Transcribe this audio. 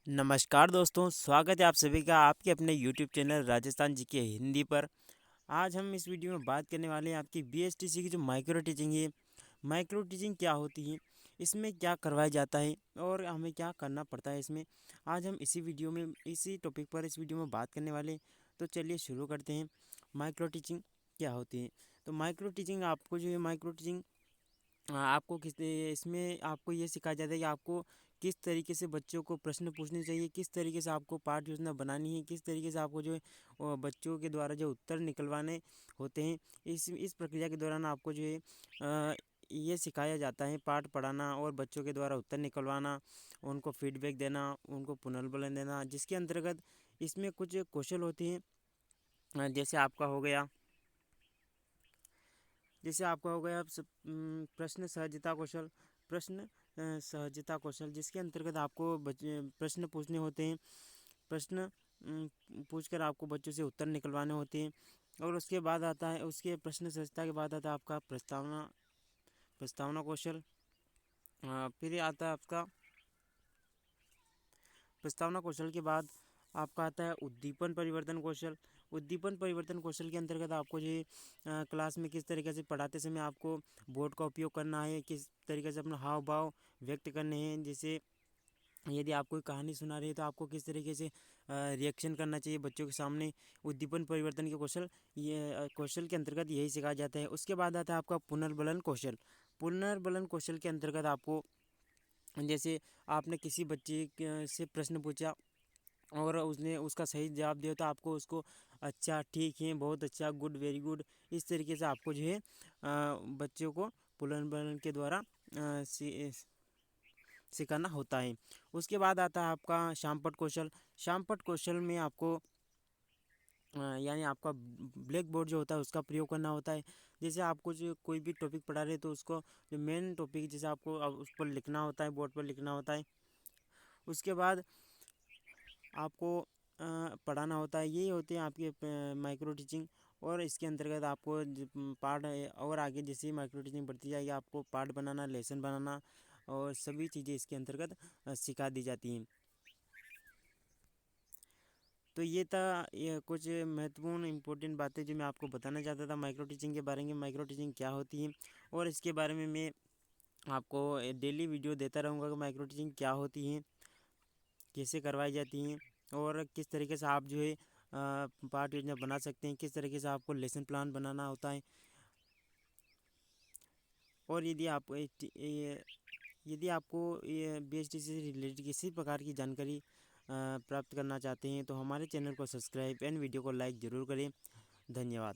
नमस्कार दोस्तों, स्वागत है आप सभी का आपके अपने यूट्यूब चैनल राजस्थान जी के हिंदी पर। आज हम इस वीडियो में बात करने वाले हैं आपकी बीएसटीसी की जो माइक्रो टीचिंग है। माइक्रो टीचिंग क्या होती है, इसमें क्या करवाया जाता है और हमें क्या करना पड़ता है इसमें। आज हम इसी वीडियो में इसी टॉपिक पर इस वीडियो में बात करने वाले हैं। तो चलिए शुरू करते हैं। माइक्रो टीचिंग क्या होती है। तो माइक्रो टीचिंग आपको जो है माइक्रो टीचिंग आपको किस इसमें आपको ये सिखाया जाता है कि आपको किस तरीके से बच्चों को प्रश्न पूछने चाहिए, किस तरीके से आपको पाठ योजना बनानी है, किस तरीके से आपको जो है बच्चों के द्वारा जो उत्तर निकलवाने होते हैं। इस प्रक्रिया के दौरान आपको जो है ये सिखाया जाता है पाठ पढ़ाना और बच्चों के द्वारा उत्तर निकलवाना, उनको फीडबैक देना, उनको पुनर्बलन देना, जिसके अंतर्गत इसमें कुछ कौशल होते हैं। जैसे आपका हो गया प्रश्न सहजता कौशल। प्रश्न सहजता कौशल जिसके अंतर्गत आपको प्रश्न पूछने होते हैं। प्रश्न पूछकर आपको बच्चों से उत्तर निकलवाने होते हैं। और उसके बाद आता है, उसके प्रश्न सहजता के बाद आता है आपका प्रस्तावना प्रस्तावना कौशल। फिर आता है आपका प्रस्तावना कौशल के बाद आपका आता है उद्दीपन परिवर्तन कौशल। उद्दीपन परिवर्तन कौशल के अंतर्गत आपको जो क्लास में किस तरीके से पढ़ाते समय आपको बोर्ड का उपयोग करना है, किस तरीके से अपना हाव भाव व्यक्त करने हैं। जैसे यदि आप कोई कहानी सुना रही है तो आपको किस तरीके से रिएक्शन करना चाहिए बच्चों के सामने। उद्दीपन परिवर्तन के कौशल, ये कौशल के अंतर्गत यही सिखाया जाता है। उसके बाद आता है आपका पुनर्बलन कौशल। पुनर्बलन कौशल के अंतर्गत आपको, जैसे आपने किसी बच्चे से प्रश्न पूछा और उसने उसका सही जवाब दिया, तो आपको उसको अच्छा, ठीक है, बहुत अच्छा, गुड, वेरी गुड, इस तरीके से आपको जो है बच्चों को पुनर्बलन के द्वारा सिखाना होता है। उसके बाद आता है आपका शामपट कौशल। शामपट कौशल में आपको यानी आपका ब्लैक बोर्ड जो होता है उसका प्रयोग करना होता है। जैसे आपको जो कोई भी टॉपिक पढ़ा रहे तो उसको जो मेन टॉपिक जैसे आपको उस पर लिखना होता है, बोर्ड पर लिखना होता है। उसके बाद आपको पढ़ाना होता है। यही होती है आपकी माइक्रो टीचिंग। और इसके अंतर्गत आपको पार्ट और आगे जैसे माइक्रो टीचिंग बढ़ती जाएगी आपको पार्ट बनाना, लेसन बनाना और सभी चीज़ें इसके अंतर्गत सिखा दी जाती हैं। तो ये था, ये कुछ महत्वपूर्ण इंपॉर्टेंट बातें जो मैं आपको बताना चाहता था माइक्रो टीचिंग के बारे में। माइक्रो टीचिंग क्या होती है और इसके बारे में मैं आपको डेली वीडियो देता रहूँगा कि माइक्रो टीचिंग क्या होती है, कैसे करवाई जाती हैं और किस तरीके से आप जो है पाठ योजना बना सकते हैं, किस तरीके से आपको लेसन प्लान बनाना होता है। और यदि आपको ये BST से रिलेटेड किसी प्रकार की जानकारी प्राप्त करना चाहते हैं तो हमारे चैनल को सब्सक्राइब एंड वीडियो को लाइक ज़रूर करें। धन्यवाद।